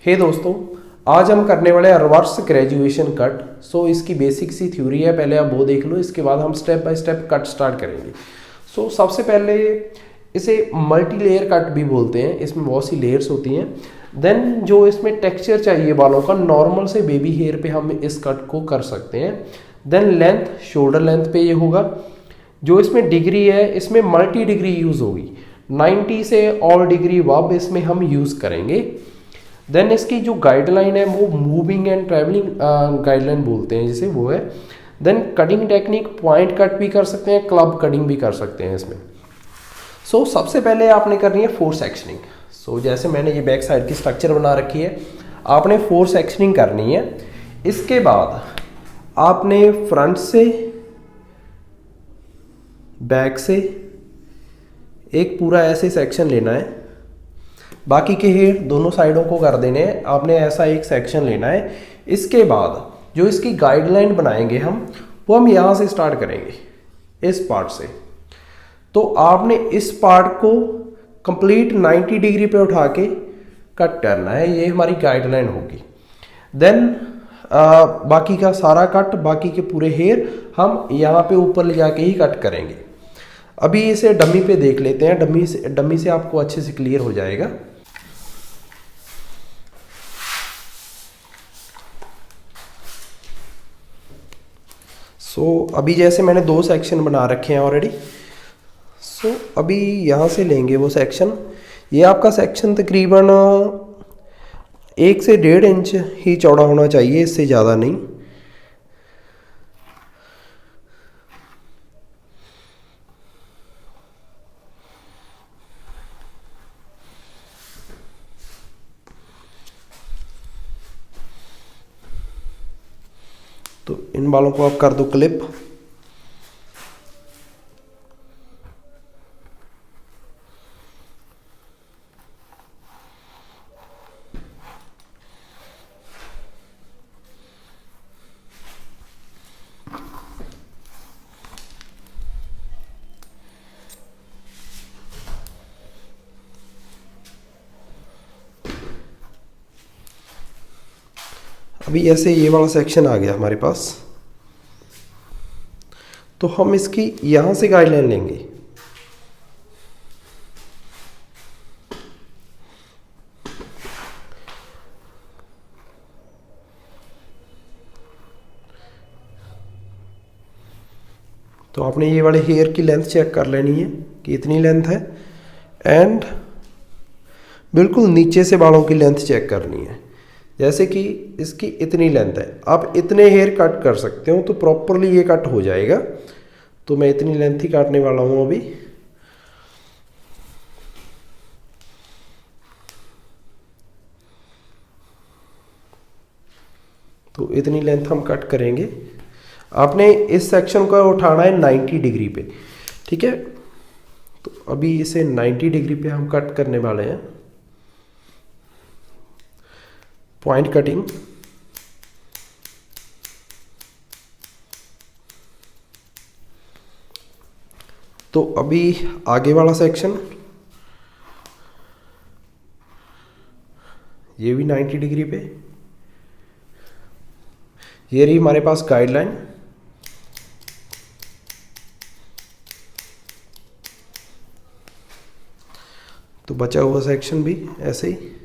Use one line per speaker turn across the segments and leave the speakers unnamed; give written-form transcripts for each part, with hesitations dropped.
हे दोस्तों, आज हम करने वाले हैं रिवर्स ग्रेजुएशन कट। सो इसकी बेसिक सी थ्योरी है, पहले आप वो देख लो, इसके बाद हम step by step cut start करेंगे। सो सबसे पहले इसे मल्टी लेयर कट भी बोलते हैं, इसमें बहुत सी लेयर्स होती हैं। देन जो इसमें टेक्सचर चाहिए बालों का, नॉर्मल से बेबी हेयर पे हम इस कट को कर सकते हैं। देन लेंथ, शोल्डर लेंथ पे ये होगा। जो इसमें डिग्री है, इसमें मल्टी डिग्री यूज़ होगी, 90 से ऑल डिग्री वब इसमें हम यूज़ करेंगे। देन इसकी जो गाइडलाइन है वो मूविंग एंड ट्रैवलिंग गाइडलाइन बोलते हैं जिसे, वो है। Then cutting technique, point cut भी कर सकते हैं, क्लब कटिंग भी कर सकते हैं इसमें। सो सबसे पहले आपने करनी है फोर सेक्शनिंग। सो जैसे मैंने ये बैक साइड की स्ट्रक्चर बना रखी है, आपने फोर सेक्शनिंग करनी है। इसके बाद आपने फ्रंट से, बैक से एक पूरा ऐसे सेक्शन लेना है, बाकी के हेयर दोनों साइडों को कर देने हैं। आपने ऐसा एक सेक्शन लेना है। इसके बाद जो इसकी गाइडलाइन बनाएंगे हम, वो हम यहाँ से स्टार्ट करेंगे, इस पार्ट से। तो आपने इस पार्ट को कंप्लीट 90 डिग्री पे उठा के कट करना है, ये हमारी गाइडलाइन होगी। देन बाकी का सारा कट, बाकी के पूरे हेयर हम यहाँ पे ऊपर ले जाके ही कट करेंगे। अभी इसे डमी पे देख लेते हैं, डमी से आपको अच्छे से क्लियर हो जाएगा। अभी जैसे मैंने दो सेक्शन बना रखे हैं ऑलरेडी। अभी यहाँ से लेंगे वो सेक्शन। ये आपका सेक्शन तकरीबन 1 से 1.5 इंच ही चौड़ा होना चाहिए, इससे ज़्यादा नहीं। तो इन बालों को आप कर दो क्लिप। अभी ऐसे ये वाला सेक्शन आ गया हमारे पास, तो हम इसकी यहाँ से गाइडलाइन लेंगे। तो आपने ये वाले हेयर की लेंथ चेक कर लेनी है कि इतनी लेंथ है, एंड बिल्कुल नीचे से बालों की लेंथ चेक करनी है। जैसे कि इसकी इतनी लेंथ है, आप इतने हेयर कट कर सकते हो तो प्रॉपरली ये कट हो जाएगा। तो मैं इतनी लेंथ ही काटने वाला हूँ अभी। तो इतनी लेंथ हम कट करेंगे। आपने इस सेक्शन को उठाना है 90 डिग्री पे, ठीक है। तो अभी इसे 90 डिग्री पे हम कट करने वाले हैं, पॉइंट कटिंग। तो अभी आगे वाला सेक्शन, ये भी 90 डिग्री पे। ये रही हमारे पास गाइडलाइन। तो बचा हुआ सेक्शन भी ऐसे ही।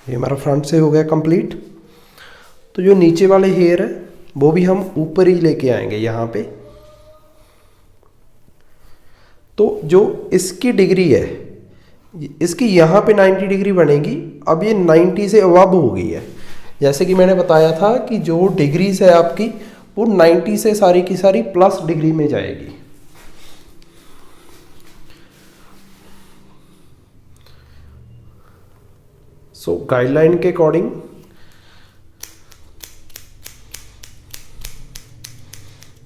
ये हमारा फ्रंट से हो गया कंप्लीट। तो जो नीचे वाले हेयर है वो भी हम ऊपर ही लेके आएंगे यहाँ पे। तो जो इसकी डिग्री है, इसकी यहाँ पे 90 डिग्री बनेगी। अब ये 90 से अबव हो गई है। जैसे कि मैंने बताया था कि जो डिग्रीज है आपकी, वो 90 से सारी की सारी प्लस डिग्री में जाएगी। गाइडलाइन के अकॉर्डिंग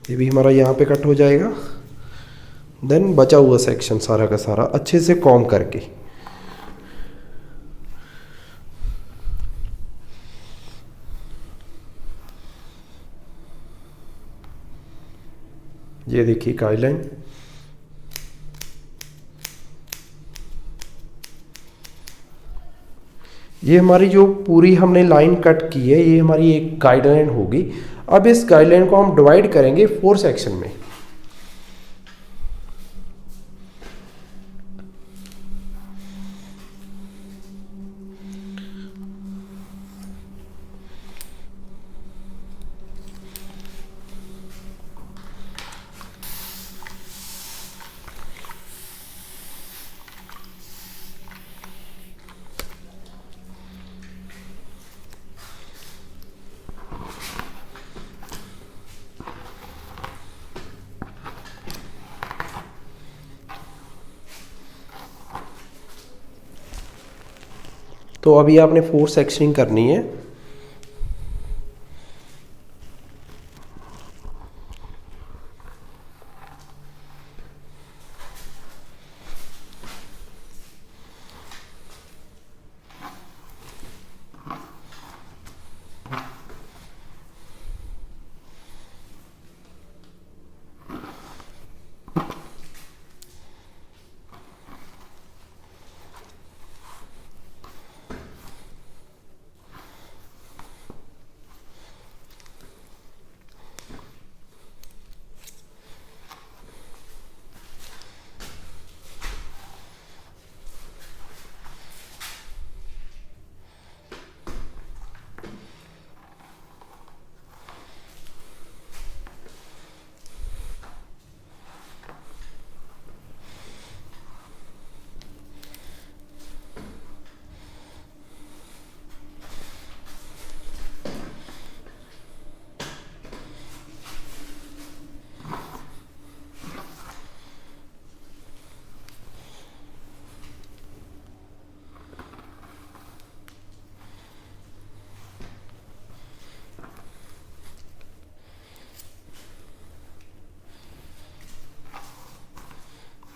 ये भी हमारा यहाँ पे कट हो जाएगा। देन बचा हुआ सेक्शन सारा का सारा अच्छे से कॉम्ब करके ये देखिए गाइडलाइन, ये हमारी जो पूरी हमने लाइन कट की है ये हमारी एक गाइडलाइन होगी। अब इस गाइडलाइन को हम डिवाइड करेंगे 4 सेक्शन में। तो अभी आपने 4 सेक्शनिंग करनी है।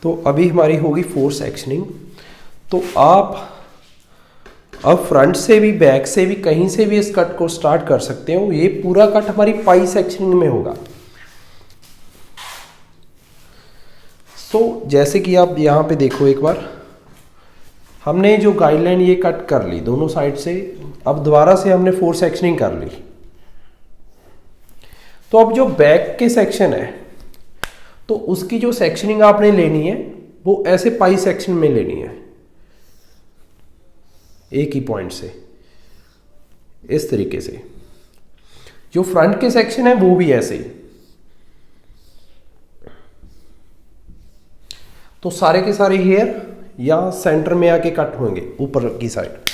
तो अभी हमारी होगी 4 सेक्शनिंग। तो आप अब फ्रंट से भी बैक से भी कहीं से भी इस कट को स्टार्ट कर सकते हो। ये पूरा कट हमारी पाई सेक्शनिंग में होगा। सो जैसे कि आप यहाँ पे देखो एक बार, हमने जो गाइडलाइन ये कट कर ली दोनों साइड से। अब दोबारा से हमने 4 सेक्शनिंग कर ली। तो अब जो बैक के सेक्शन है तो उसकी जो सेक्शनिंग आपने लेनी है वो ऐसे पाई सेक्शन में लेनी है, एक ही पॉइंट से इस तरीके से। जो फ्रंट के सेक्शन है वो भी ऐसे ही। तो सारे के सारे हेयर यहां सेंटर में आके कट होंगे ऊपर की साइड।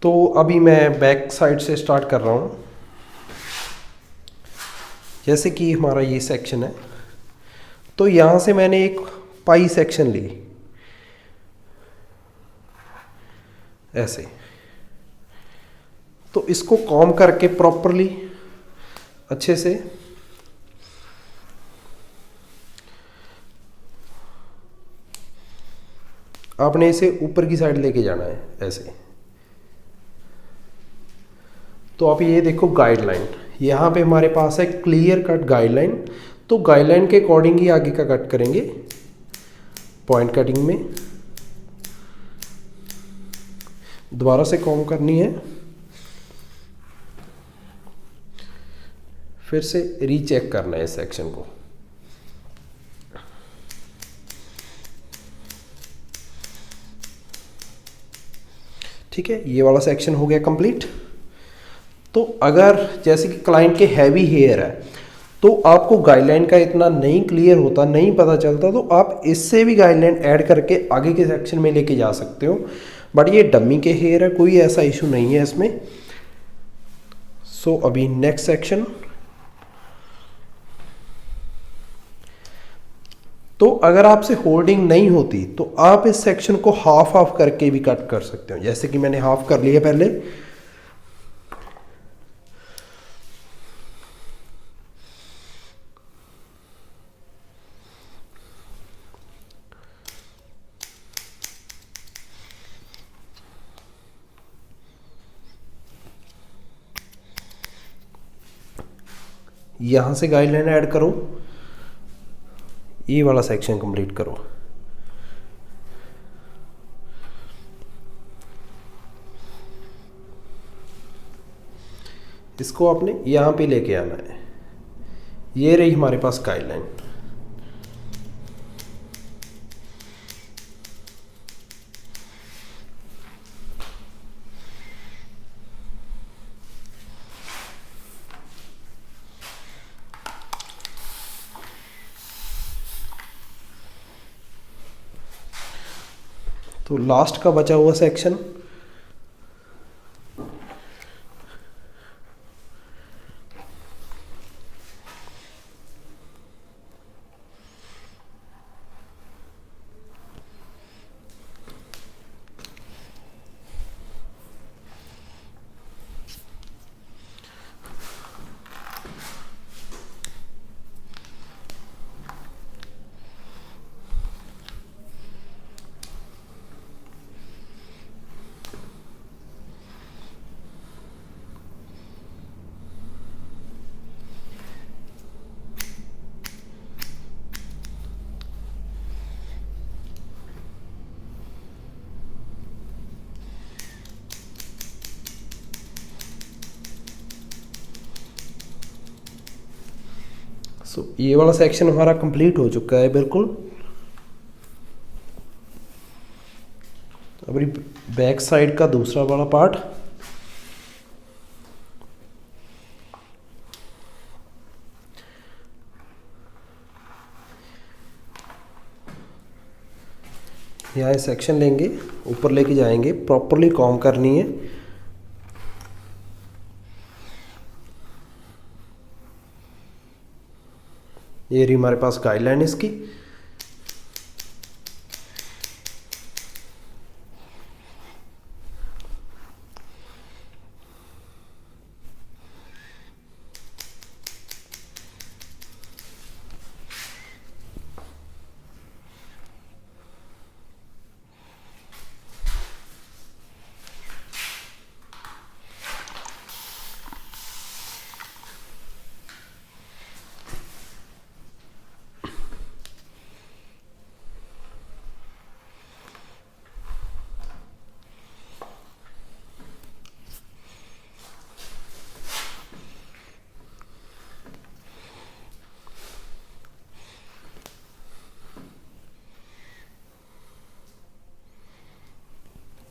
तो अभी मैं बैक साइड से स्टार्ट कर रहा हूं। जैसे कि हमारा ये सेक्शन है तो यहां से मैंने एक पाई सेक्शन ली ऐसे। तो इसको कॉम्ब करके प्रॉपरली अच्छे से आपने इसे ऊपर की साइड लेके जाना है ऐसे। तो आप ये देखो गाइडलाइन, यहाँ पे हमारे पास है क्लियर कट गाइडलाइन। तो गाइडलाइन के अकॉर्डिंग ही आगे का कट करेंगे पॉइंट कटिंग में। दोबारा से कॉम्ब करनी है, फिर से रीचेक करना है इस सेक्शन को। ठीक है, ये वाला सेक्शन हो गया कंप्लीट। तो अगर जैसे कि क्लाइंट के हैवी हेयर है तो आपको गाइडलाइन का इतना नहीं क्लियर होता, नहीं पता चलता, तो आप इससे भी गाइडलाइन ऐड करके आगे के सेक्शन में लेके जा सकते हो। बट ये डमी के हेयर है, कोई ऐसा इशू नहीं है इसमें। सो अभी नेक्स्ट सेक्शन। तो अगर आपसे होल्डिंग नहीं होती तो आप इस सेक्शन को हाफ हाफ करके भी कट कर सकते हो। जैसे कि मैंने हाफ कर लिया पहले। यहाँ से गाइडलाइन ऐड करो, ये वाला सेक्शन कंप्लीट करो। इसको आपने यहाँ पे लेके आना है। ये रही हमारे पास गाइडलाइन। तो लास्ट का बचा हुआ सेक्शन ये वाला सेक्शन हमारा कंप्लीट हो चुका है बिल्कुल। अब बैक साइड का दूसरा वाला पार्ट, यहाँ सेक्शन लेंगे, ऊपर लेके जाएंगे, प्रॉपरली कॉम करनी है। ये रही हमारे पास गाइडलाइन इसकी।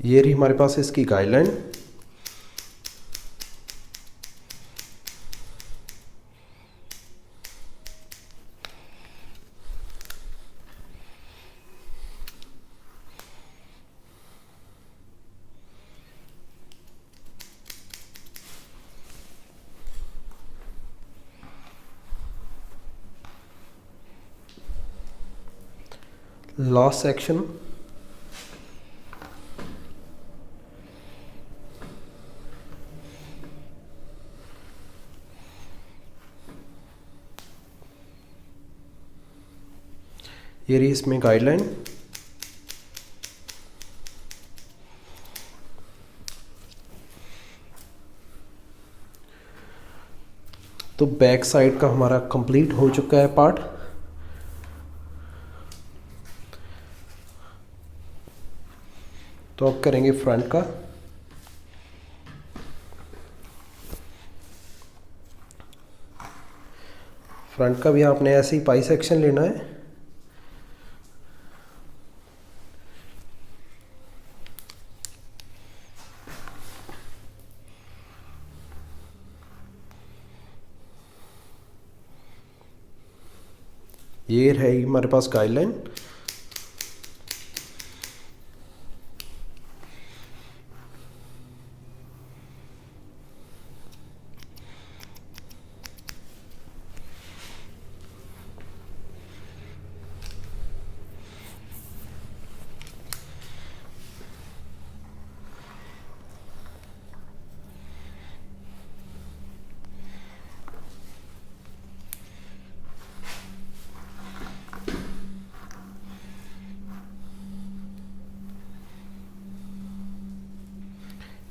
ये रही हमारे पास इसकी गाइडलाइन। लास्ट सेक्शन, ये रही इसमें गाइडलाइन। तो बैक साइड का हमारा कंप्लीट हो चुका है पार्ट। तो अब करेंगे फ्रंट का। फ्रंट का भी आपने ऐसे ही पाई सेक्शन लेना है। ये है हमारे पास गाइडलाइन।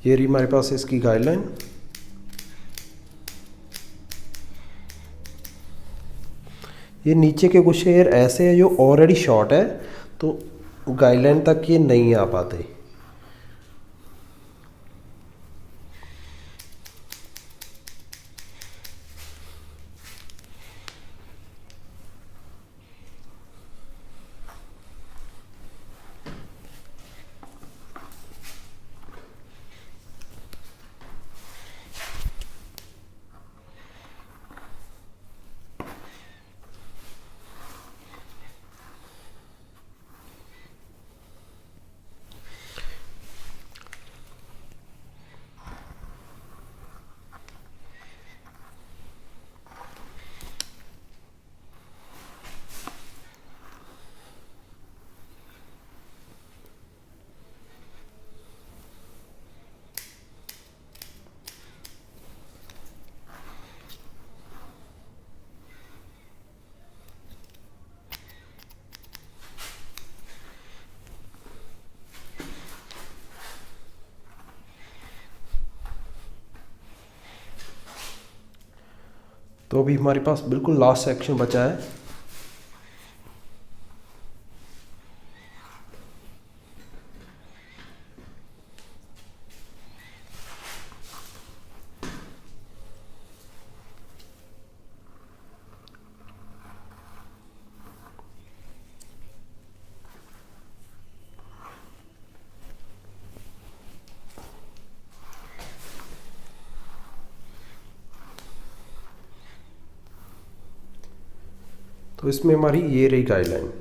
ये रही हमारे पास इसकी गाइडलाइन। ये नीचे के कुछ हेयर ऐसे है जो ऑलरेडी शॉर्ट है, तो गाइडलाइन तक ये नहीं आ पाते। तो अभी हमारे पास बिल्कुल लास्ट सेक्शन बचा है। तो इसमें हमारी ये रही गाइडलाइन।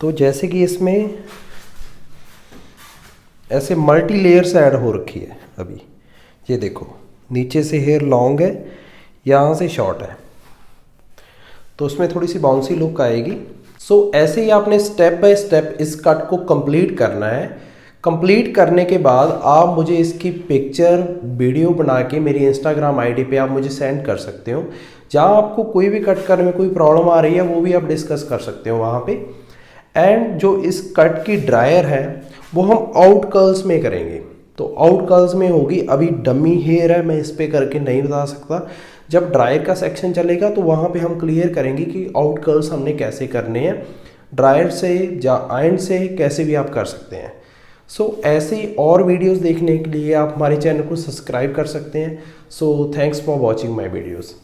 तो जैसे कि इसमें ऐसे मल्टी लेयर्स ऐड हो रखी है। अभी ये देखो, नीचे से हेयर लॉन्ग है, यहाँ से शॉर्ट है, तो उसमें थोड़ी सी बाउंसी लुक आएगी। सो ऐसे ही आपने स्टेप बाय स्टेप इस कट को कंप्लीट करना है। कंप्लीट करने के बाद आप मुझे इसकी पिक्चर वीडियो बना के मेरी इंस्टाग्राम आईडी पे आप मुझे सेंड कर सकते हो। जहाँ आपको कोई भी कट करने में कोई प्रॉब्लम आ रही है वो भी आप डिस्कस कर सकते हो वहाँ पे। एंड जो इस कट की ड्रायर है वो हम आउट कर्ल्स में करेंगे। तो आउट कर्ल्स में होगी, अभी डमी हेयर है, मैं इस पर करके नहीं बता सकता। जब ड्रायर का सेक्शन चलेगा तो वहाँ पे हम क्लियर करेंगे कि आउट कर्ल्स हमने कैसे करने हैं, ड्रायर से या आयरन से कैसे भी आप कर सकते हैं। सो ऐसे ही और वीडियोस देखने के लिए आप हमारे चैनल को सब्सक्राइब कर सकते हैं। So thanks for watching my videos.